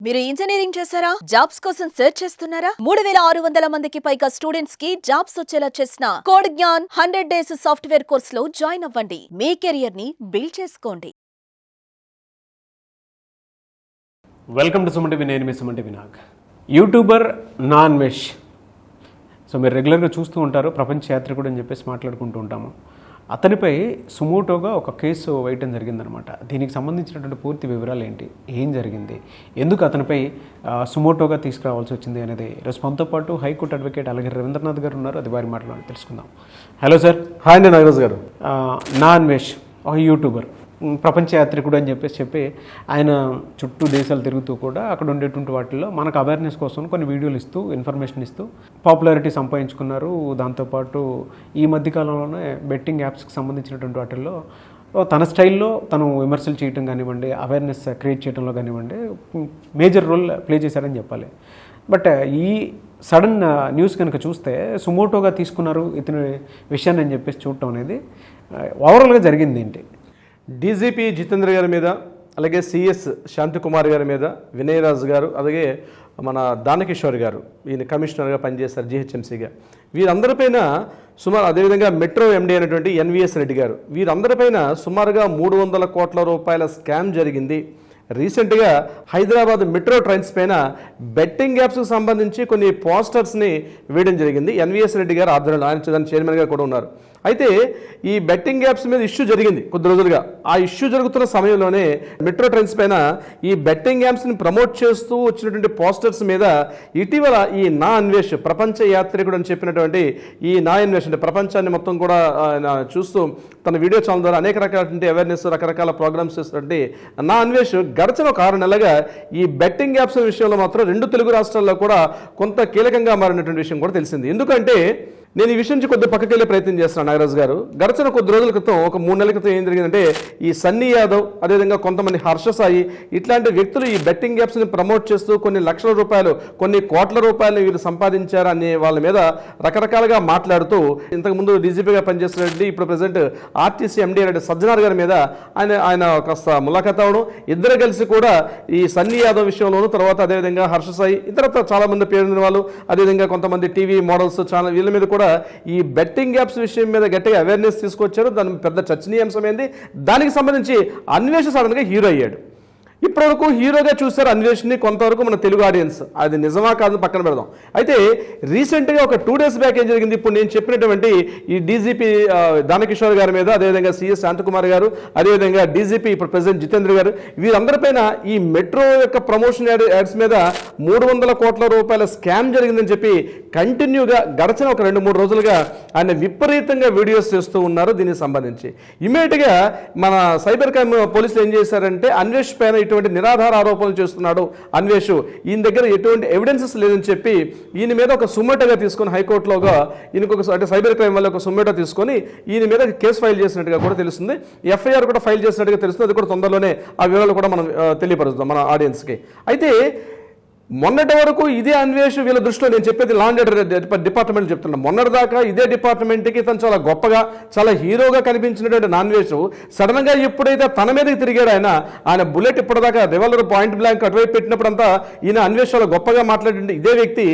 మీరు ఇంజనీరింగ్ చేశారా? జాబ్స్ కోసం సెర్చ్ చేస్తున్నారా? 3600 మందికి పైగా స్టూడెంట్స్ కి జాబ్స్ వచ్చేలా చేసిన code Gyan 100 days software course లో జాయిన్ అవ్వండి. మీ కెరియర్ ని బిల్డ్ చేసుకోండి. Welcome to Suman TV. నేను మీ సుమన్ టీవీ నాగ్. యూట్యూబర్ నాన్ వెష్. సో మీరు రెగ్యులర్గా చూస్తూ ఉంటారు, ప్రపంచ యాత్రికుడు అని చెప్పేసి మాట్లాడుకుంటూ ఉంటాము. అతనిపై సుమోటోగా ఒక కేసు వేయటం జరిగిందనమాట. దీనికి సంబంధించినటువంటి పూర్తి వివరాలు ఏంటి, ఏం జరిగింది, ఎందుకు అతనిపై సుమోటోగా తీసుకురావాల్సి వచ్చింది అనేది ఈరోజు మనతో పాటు హైకోర్టు అడ్వకేట్ అలాగే రవీంద్రనాథ్ గారు ఉన్నారు. అది వారి మాటలో తెలుసుకుందాం. Hello sir. హాయ్ అండి నాగరాజు గారు. నాన్ వెష్ ఒక యూట్యూబర్, ప్రపంచ యాత్రికుడు అని చెప్పి ఆయన చుట్టూ దేశాలు తిరుగుతూ కూడా అక్కడ ఉండేటువంటి వాటిల్లో మనకు అవేర్నెస్ కోసం కొన్ని వీడియోలు ఇస్తూ ఇన్ఫర్మేషన్ ఇస్తూ పాపులారిటీ సంపాదించుకున్నారు. దాంతోపాటు ఈ మధ్యకాలంలోనే బెట్టింగ్ యాప్స్కి సంబంధించినటువంటి వాటిల్లో తన స్టైల్లో తను విమర్శలు చేయటం కానివ్వండి, అవేర్నెస్ క్రియేట్ చేయడంలో కానివ్వండి మేజర్ రోల్ ప్లే చేశారని చెప్పాలి. బట్ ఈ సడన్ న్యూస్ కనుక చూస్తే సుమోటోగా తీసుకున్నారు ఇతని విషయాన్ని అని చెప్పేసి చూడటం అనేది ఓవరాల్గా జరిగింది ఏంటి? డీజీపీ జితేంద్ర గారి మీద, అలాగే సిఎస్ శాంతికుమార్ గారి మీద, వినయరాజు గారు, అలాగే మన దానకిషోర్ గారు, ఈయన కమిషనర్గా పనిచేస్తారు జిహెచ్ఎంసీగా, వీరందరిపైన సుమారు, అదేవిధంగా మెట్రో ఎండీ అయినటువంటి ఎన్విఎస్ రెడ్డి గారు, వీరందరిపైన సుమారుగా 300 కోట్ల రూపాయల స్కామ్ జరిగింది. రీసెంట్గా హైదరాబాద్ మెట్రో ట్రైన్స్ పైన బెట్టింగ్ యాప్స్కి సంబంధించి కొన్ని పోస్టర్స్ని వేయడం జరిగింది. ఎన్విఎస్ రెడ్డి గారు ఆధ్వర్యంలో, ఆయన దాని చైర్మన్గా కూడా ఉన్నారు. అయితే ఈ బెట్టింగ్ యాప్స్ మీద ఇష్యూ జరిగింది కొద్ది రోజులుగా. ఆ ఇష్యూ జరుగుతున్న సమయంలోనే మెట్రో ట్రైన్స్ పైన ఈ బెట్టింగ్ యాప్స్ని ప్రమోట్ చేస్తూ వచ్చినటువంటి పోస్టర్స్ మీద ఇటీవల ఈ నా అన్వేష్, ప్రపంచ యాత్రికుడు అని చెప్పినటువంటి ఈ నా అన్వేష్ అంటే ప్రపంచాన్ని మొత్తం కూడా చూస్తూ తన వీడియో ఛానల్ ద్వారా అనేక రకాలైన అవేర్నెస్, రకరకాల ప్రోగ్రామ్స్ చేస్తున్నటువంటి నా అన్వేష్ గడిచిన ఒక 6 నెలలుగా ఈ బెట్టింగ్ యాప్స్ విషయంలో మాత్రం 2 తెలుగు రాష్ట్రాల్లో కూడా కొంత కీలకంగా మారినటువంటి విషయం కూడా తెలిసింది. ఎందుకంటే నేను ఈ విషయం నుంచి కొద్దిగా పక్కకి వెళ్ళే ప్రయత్నం చేస్తున్నాను నాగరాజు గారు. గడిచిన కొద్ది రోజుల క్రితం, ఒక 3 నెలల క్రితం ఏం జరిగిందంటే, ఈ సన్నీ యాదవ్, అదేవిధంగా కొంతమంది హర్ష సాయి, ఇట్లాంటి వ్యక్తులు ఈ బెట్టింగ్ యాప్స్ని ప్రమోట్ చేస్తూ కొన్ని లక్షల రూపాయలు, కొన్ని కోట్ల రూపాయలు వీళ్ళు సంపాదించారు అనే వాళ్ళ మీద రకరకాలుగా మాట్లాడుతూ, ఇంతకుముందు డీజీపీగా పనిచేస్తున్నటువంటి ఇప్పుడు ప్రెసిడెంట్ ఆర్టీసీ ఎండీ అయినటువంటి సజ్జనార్ గారి మీద ఆయన కాస్త ములాఖాత్ అవడం, ఇద్దరు కలిసి కూడా ఈ సన్నీ యాదవ్ విషయంలోనూ, తర్వాత అదేవిధంగా హర్ష సాయి, ఇతరత్ర చాలా మంది పేరున్న వాళ్ళు, అదేవిధంగా కొంతమంది టీవీ మోడల్స్ ఛానల్, వీళ్ళ మీద కూడా ఈ బెట్టింగ్ యాప్స్ విషయం మీద గట్టిగా అవేర్నెస్ తీసుకొచ్చారు. దాని పెద్ద చర్చనీయాంశమైంది. దానికి సంబంధించి అన్వేష్ సడన్గా హీరో అయ్యాడు. ఇప్పటివరకు హీరోగా చూశారు అన్వేష్ని కొంతవరకు మన తెలుగు ఆడియన్స్. అది నిజమా కాదు పక్కన పెడదాం. అయితే రీసెంట్గా ఒక 2 డేస్ బ్యాక్ ఏం జరిగింది, ఇప్పుడు నేను చెప్పినటువంటి ఈ డీజీపీ దానకిషోర్ గారి మీద, అదేవిధంగా సిఎస్ శాంతకుమార్ గారు, అదేవిధంగా డీజీపీ ఇప్పుడు ప్రెసిడెంట్ జితేంద్ర గారు, వీరందరిపైన ఈ మెట్రో యొక్క ప్రమోషన్ యాడ్స్ మీద 300 కోట్ల రూపాయల స్కామ్ జరిగిందని చెప్పి కంటిన్యూగా గడిచిన ఒక 2-3 రోజులుగా ఆయన విపరీతంగా వీడియోస్ చేస్తూ ఉన్నారు. దీనికి సంబంధించి ఇమీడియట్గా మన సైబర్ క్రైమ్ పోలీసులు ఏం చేశారంటే, అన్వేష్ పైన ఇటువంటి నిరాధార ఆరోపణలు చేస్తున్నాడు అన్వేష్, ఈయన దగ్గర ఎటువంటి ఎవిడెన్సెస్ లేదని చెప్పి ఈయన మీద ఒక సుమోటోగా తీసుకొని హైకోర్టులోగా ఈయనకు అంటే సైబర్ క్రైమ్ వల్ల ఒక సుమోటో తీసుకొని ఈయన మీద కేసు ఫైల్ చేసినట్టుగా కూడా తెలుస్తుంది. ఎఫ్ఐఆర్ కూడా ఫైల్ చేసినట్టుగా తెలుస్తుంది. అది కూడా తొందరలోనే ఆ వివరాలు కూడా మనం తెలియపరుస్తాం మన ఆడియన్స్కి. అయితే మొన్నటి వరకు ఇదే అన్వేష్ వీళ్ళ దృష్టిలో, నేను చెప్పేది లా అండ్ ఆర్డర్ డిపార్ట్మెంట్ చెప్తున్నాను, మొన్నటి దాకా ఇదే డిపార్ట్మెంట్కి తను చాలా గొప్పగా, చాలా హీరోగా కనిపించినటువంటి అన్వేష్ సడన్గా ఎప్పుడైతే తన మీదకి తిరిగాడు, ఆయన బుల్లెట్ ఇప్పటిదాకా రివాల్వర్ పాయింట్ బ్లాంక్ అటువైపు పెట్టినప్పుడంతా ఈయన అన్వేష్ చాలా గొప్పగా మాట్లాడింది. ఇదే వ్యక్తి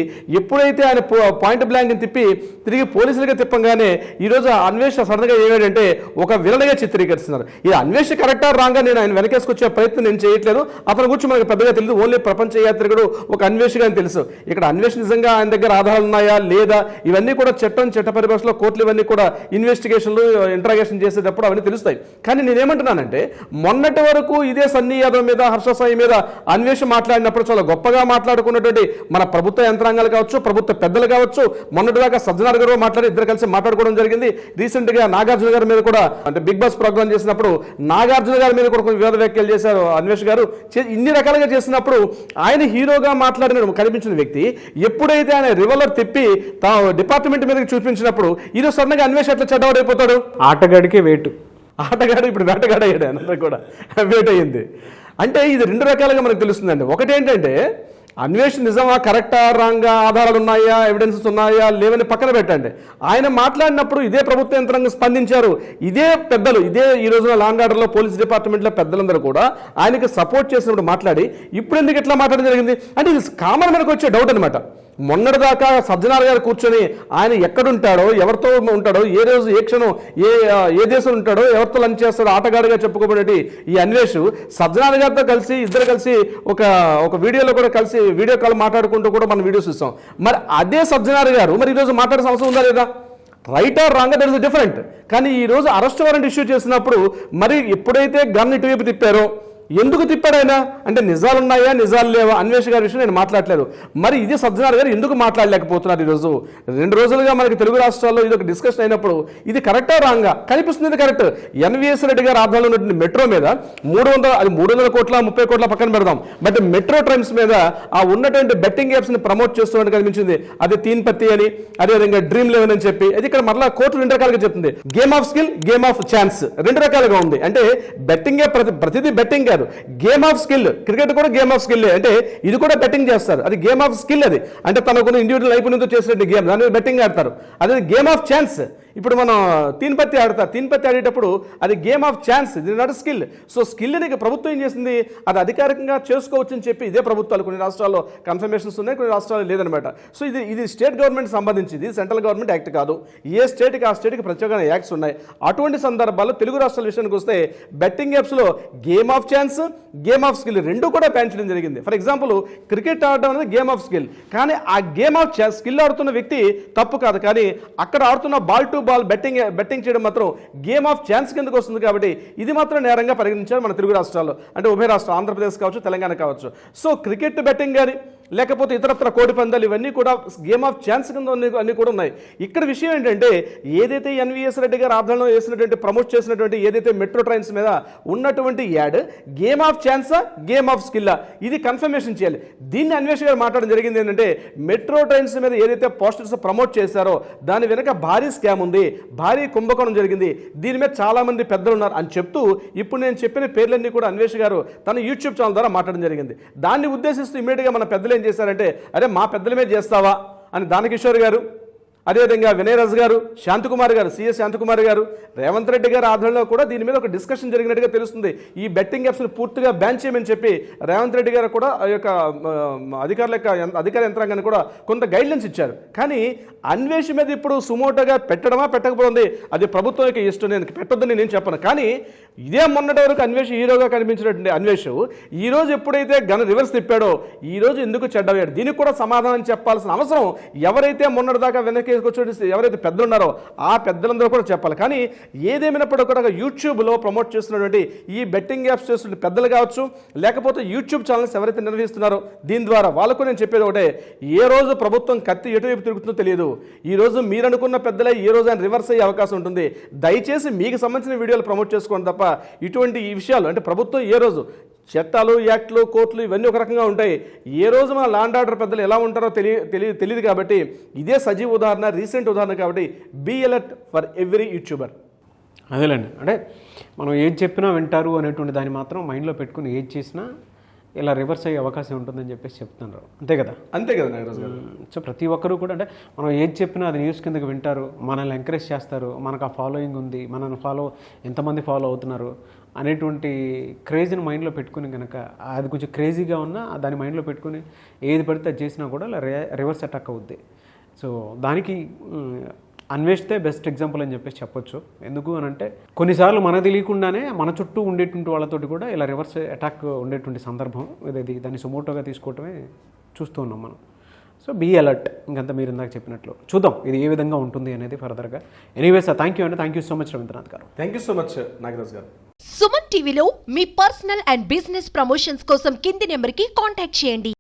ఎప్పుడైతే ఆయన పాయింట్ బ్లాంక్ని తిప్పి తిరిగి పోలీసులుగా తిప్పంగానే ఈరోజు అన్వేష్ సడన్గా ఏమాడంటే ఒక విలన్గా చిత్రీకరిస్తున్నారు. ఈ అన్వేష్ కరెక్టా రాంగా నేను ఆయన వెనకేసుకొచ్చే ప్రయత్నం నేను చేయట్లేదు. అతని గురించి మనకు పెద్దగా తెలియదు, ఓన్లీ ప్రపంచ యాత్రికుడు ఒక అన్వేష్ అని తెలుసు. ఇక్కడ అన్వేష్ నిజంగా ఆయన దగ్గర ఆధారాలు ఉన్నాయా లేదా, ఇవన్నీ కూడా చట్ట పరిభాషలో కోర్టులు ఇవన్నీ కూడా ఇన్వెస్టిగేషన్లు, ఇంట్రాగేషన్ చేసేటప్పుడు అవన్నీ తెలుస్తాయి. కానీ నేనేమంటున్నానంటే, మొన్నటి వరకు ఇదే సన్నీ యాదవ్ మీద, హర్ష సాయి మీద అన్వేష్ మాట్లాడినప్పుడు చాలా గొప్పగా మాట్లాడుకున్నటువంటి మన ప్రభుత్వ యంత్రాంగాలు కావచ్చు, ప్రభుత్వ పెద్దలు కావచ్చు, మొన్నటిదాకా సజ్జనార్ గారు మాట్లాడి ఇద్దరు కలిసి మాట్లాడుకోవడం జరిగింది. రీసెంట్గా నాగార్జున గారి మీద కూడా, అంటే బిగ్ బాస్ ప్రోగ్రామ్ చేసినప్పుడు నాగార్జున గారి మీద కూడా కొన్ని వివాద వ్యాఖ్యలు చేశారు అన్వేష్ గారు. ఇన్ని రకాలుగా చేసినప్పుడు ఆయన హీరోగా మాట్లాడిన కనిపించిన వ్యక్తి ఎప్పుడైతే ఆయన రివాల్వర్ తిప్పి డిపార్ట్మెంట్ మీదకి చూపించినప్పుడు ఈరోజు సడన్గా అన్వేష్ ఎట్లా చెడ్డవాడైపోతాడు? ఆటగాడికే వేటు, ఆటగాడు ఇప్పుడు వేటగాడు అయ్యాడు, అందరూ కూడా వేట్ అయ్యింది. అంటే ఇది 2 రకాలుగా మనకు తెలుస్తుందండి. ఒకటేంటంటే, అన్వేషణ నిజమా, కరెక్టా, రాంగా, ఆధారాలు ఉన్నాయా, ఎవిడెన్సెస్ ఉన్నాయా లేవని పక్కన పెట్టండి. ఆయన మాట్లాడినప్పుడు ఇదే ప్రభుత్వ యంత్రాంగం స్పందించారు. ఇదే పెద్దలు, ఇదే ఈ రోజున లా అండ్ ఆర్డర్లో పోలీస్ డిపార్ట్మెంట్లో పెద్దలందరూ కూడా ఆయనకి సపోర్ట్ చేసినప్పుడు మాట్లాడి ఇప్పుడు ఎందుకు ఇట్లా మాట్లాడడం జరిగింది అంటే ఇది కామన్ మనకు వచ్చే డౌట్ అనమాట. మొన్నటిదాకా సజ్జనార్ గారు కూర్చొని ఆయన ఎక్కడుంటాడో, ఎవరితో ఉంటాడో, ఏ రోజు ఏ క్షణం ఏ దేశం ఉంటాడో, ఎవరితో లంచ్ చేస్తాడో ఆటగాడిగా చెప్పుకోబడేటి ఈ అన్వేష్ సజ్జనార్ గారితో కలిసి ఇద్దరు కలిసి ఒక వీడియోలో కూడా కలిసి వీడియో కాల్ మాట్లాడుకుంటూ కూడా మనం వీడియోస్ చూస్తాం. మరి అదే సజ్జనార్ గారు మరి ఈరోజు మాట్లాడాల్సిన అవసరం ఉందా లేదా? Right are wrong that is different. కానీ ఈరోజు అరెస్ట్ వారెంట్ ఇష్యూ చేసినప్పుడు మరి ఎప్పుడైతే గన్ ఇటువైపు తిప్పారో ఎందుకు తిప్పాడు ఆయన అంటే నిజాలు ఉన్నాయా, నిజాలు లేవా, అన్వేష్ గారి విషయం నేను మాట్లాడలేదు. మరి ఇది సజ్జనార్ గారు ఎందుకు మాట్లాడలేకపోతున్నారు? ఈరోజు 2 రోజులుగా మనకి తెలుగు రాష్ట్రాల్లో ఇది ఒక డిస్కషన్ అయినప్పుడు ఇది కరెక్టా రాంగా కనిపిస్తుంది. కరెక్ట్. ఎన్వీఎస్ రెడ్డి గారు ఆధ్వర్యంలో ఉన్నటువంటి మెట్రో మీద 300 కోట్ల 30 కోట్ల పక్కన పెడదాం, బట్ మెట్రో ట్రైన్స్ మీద ఆ ఉన్నటువంటి బెట్టింగ్ యాప్స్ని ప్రమోట్ చేస్తున్నట్టు కనిపించింది. అది తీన్ పత్తి అని, అదేవిధంగా డ్రీమ్ 11 అని చెప్పి అది ఇక్కడ మరలా కోర్టు 2 రకాలుగా చెప్తుంది. Game of skill, game of chance 2 రకాలుగా ఉంది. అంటే బెట్టింగ్ ప్రతిదీ బెట్టింగ్ కాదు, గేమ్ ఆఫ్ స్కిల్. క్రికెట్ కూడా గేమ్ ఆఫ్ స్కిల్. అంటే ఇది కూడా బెట్టింగ్ చేస్తారు, అది గేమ్ ఆఫ్ స్కిల్. అది అంటే తనకున్న ఇండివిజువల్ నైపుణ్యంతో చేసినట్టు గేమ్, దాని మీద బెట్టింగ్ ఆడతారు. అదే గేమ్ ఆఫ్ ఛాన్స్. ఇప్పుడు మనం తీన్ పత్తి ఆడతారు, తీన్ పత్తి ఆడేటప్పుడు అది గేమ్ ఆఫ్ ఛాన్స్, ఇది నాట్ స్కిల్. సో స్కిల్ని ప్రభుత్వం ఏం చేసింది, అది అధికారికంగా చేసుకోవచ్చు అని చెప్పి ఇదే ప్రభుత్వాలు కొన్ని రాష్ట్రాల్లో కన్ఫర్మేషన్స్ ఉన్నాయి, కొన్ని రాష్ట్రాల్లో లేదనమాట. సో ఇది స్టేట్ గవర్నమెంట్ సంబంధించింది, సెంట్రల్ గవర్నమెంట్ యాక్ట్ కాదు. ఏ స్టేట్కి ఆ స్టేట్కి ప్రత్యేకమైన యాక్ట్స్ ఉన్నాయి. అటువంటి సందర్భాల్లో తెలుగు రాష్ట్రాల విషయానికి వస్తే బెట్టింగ్ యాప్స్లో game of chance, game of skill 2 కూడా బ్యాన్ చేయడం జరిగింది. ఫర్ ఎగ్జాంపుల్ క్రికెట్ ఆడడం అనేది గేమ్ ఆఫ్ స్కిల్, కానీ ఆ గేమ్ ఆఫ్ స్కిల్ ఆడుతున్న వ్యక్తి తప్పు కాదు, కానీ అక్కడ ఆడుతున్న బాల్ టు బాల్ బెట్టింగ్ చేయడం మాత్రం గేమ్ ఆఫ్ ఛాన్స్ కిందకు వస్తుంది. కాబట్టి ఇది మాత్రం నేరంగా పరిగణించారు మన తెలుగు రాష్ట్రాల్లో, అంటే ఉభయ రాష్ట్రాలు ఆంధ్రప్రదేశ్ కావచ్చు, తెలంగాణ కావచ్చు. సో క్రికెట్ బెట్టింగ్ కానీ లేకపోతే ఇతరత్ర కోడి పందాలు ఇవన్నీ కూడా గేమ్ ఆఫ్ ఛాన్స్ కింద అన్నీ కూడా ఉన్నాయి. ఇక్కడ విషయం ఏంటంటే ఏదైతే ఎన్వీఎస్ రెడ్డి గారు ఆధ్వర్యంలో వేసినటువంటి ప్రమోట్ చేసినటువంటి ఏదైతే మెట్రో ట్రైన్స్ మీద ఉన్నటువంటి యాడ్ గేమ్ ఆఫ్ ఛాన్సా, గేమ్ ఆఫ్ స్కిల్లా, ఇది కన్ఫర్మేషన్ చేయాలి. దీన్ని అన్వేష్ గారు మాట్లాడడం జరిగింది ఏంటంటే మెట్రో ట్రైన్స్ మీద ఏదైతే పోస్టర్స్ ప్రమోట్ చేశారో దాని వెనక భారీ స్కామ్ ఉంది, భారీ కుంభకోణం జరిగింది, దీని మీద చాలా మంది పెద్దలు ఉన్నారు అని చెప్తూ ఇప్పుడు నేను చెప్పిన పేర్లన్నీ కూడా అన్వేష్ గారు తన యూట్యూబ్ ఛానల్ ద్వారా మాట్లాడడం జరిగింది. దాన్ని ఉద్దేశిస్తూ ఇమీడియట్గా మన పెద్దలు ఏం చేశారంటే అరే మా పెద్దల మీద చేస్తావా అని దానకిషోర్ గారు, అదేవిధంగా వినయరాజు గారు, శాంతికుమార్ గారు, సిఎస్ శాంతికుమార్ గారు, రేవంత్ రెడ్డి గారి ఆధ్వర్యంలో కూడా దీని మీద ఒక డిస్కషన్ జరిగినట్టుగా తెలుస్తుంది. ఈ బెట్టింగ్ యాప్స్ని పూర్తిగా బ్యాన్ చేయమని చెప్పి రేవంత్ రెడ్డి గారు కూడా ఆ యొక్క అధికార యంత్రాంగాన్ని కూడా కొంత గైడ్లైన్స్ ఇచ్చారు. కానీ అన్వేష్ మీద ఇప్పుడు సుమోటోగా పెట్టడమా పెట్టకపోతుంది అది ప్రభుత్వం యొక్క ఇష్టం, నేను పెట్టొద్దని నేను చెప్పను. కానీ ఇదే మొన్నటి వరకు అన్వేష్ హీరోగా కనిపించినటువంటి అన్వేష్ ఈరోజు ఎప్పుడైతే రివర్స్ తిప్పాడో ఈరోజు ఎందుకు చెడ్డవేడు, దీనికి కూడా సమాధానం చెప్పాల్సిన అవసరం ఎవరైతే మొన్నటి దాకా వెనక్కి ఎవరైతే పెద్దలు ఉన్నారో ఆ పెద్దలందరూ కూడా చెప్పాలి. కానీ ఏదేమైనప్పటికీ కూడా యూట్యూబ్లో ప్రమోట్ చేస్తున్నటువంటి ఈ బెట్టింగ్ యాప్స్ చేస్తున్న పెద్దలు కావచ్చు, లేకపోతే యూట్యూబ్ ఛానల్స్ ఎవరైతే నిర్వహిస్తున్నారో దీని ద్వారా వాళ్ళకు నేను చెప్పేది ఒకటే, ఏ రోజు ప్రభుత్వం కత్తి ఎటువైపు తిరుగుతుందో తెలియదు. ఈ రోజు మీరు అనుకున్న పెద్దలే ఈ రోజు ఆయన రివర్స్ అయ్యే అవకాశం ఉంటుంది. దయచేసి మీకు సంబంధించిన వీడియోలు ప్రమోట్ చేసుకోండి తప్ప ఇటువంటి ఈ విషయాలు అంటే ప్రభుత్వం ఏ రోజు చట్టాలు, యాక్ట్లు, కోర్టులు ఇవన్నీ ఒక రకంగా ఉంటాయి. ఏ రోజు మన లా అండ్ ఆర్డర్ పెద్దలు ఎలా ఉంటారో తెలియదు. కాబట్టి ఇదే సజీవ ఉదాహరణ, రీసెంట్ ఉదాహరణ. కాబట్టి be alert for every YouTuber. అదేలేండి, అంటే మనం ఏది చెప్పినా వింటారు అనేటువంటి దాన్ని మాత్రం మైండ్లో పెట్టుకుని ఏది చేసినా ఇలా రివర్స్ అయ్యే అవకాశం ఉంటుందని చెప్పేసి చెప్తున్నారు. అంతే కదా నాగరాజు గారు. సో ప్రతి ఒక్కరు కూడా అంటే మనం ఏది చెప్పినా అది న్యూస్ కిందకి వింటారు, మనల్ని ఎంకరేజ్ చేస్తారు, మనకు ఆ ఫాలోయింగ్ ఉంది, మనల్ని ఎంతమంది ఫాలో అవుతున్నారు అనేటువంటి క్రేజీని మైండ్లో పెట్టుకుని కనుక అది కొంచెం క్రేజీగా ఉన్నా దాన్ని మైండ్లో పెట్టుకుని ఏది పడితే అది చేసినా కూడా ఇలా రివర్స్ అటాక్ అవుద్ది. సో దానికి అన్వేషితే బెస్ట్ ఎగ్జాంపుల్ అని చెప్పేసి చెప్పొచ్చు. ఎందుకు అని అంటే కొన్నిసార్లు మనకు తెలియకుండానే మన చుట్టూ ఉండేటువంటి వాళ్ళతోటి కూడా ఇలా రివర్స్ అటాక్ ఉండేటువంటి సందర్భం ఇది. దాన్ని సుమోటోగా తీసుకోవటమే చూస్తూ ఉన్నాం మనం. సో బీ అలర్ట్, ఇంకంతా మీరు ఇందాక చెప్పినట్లు చూద్దాం ఇది ఏ విధంగా ఉంటుంది అనేది ఫర్దర్గా. ఎనీవేస్ థ్యాంక్ యూ అండి, thank you so much Ravindranath garu. Thank you so much Nagaraju garu. Suman టీవీలో మీ పర్సనల్ అండ్ బిజినెస్ ప్రమోషన్స్ కోసం కింది నెంబర్కి కాంటాక్ట్ చేయండి.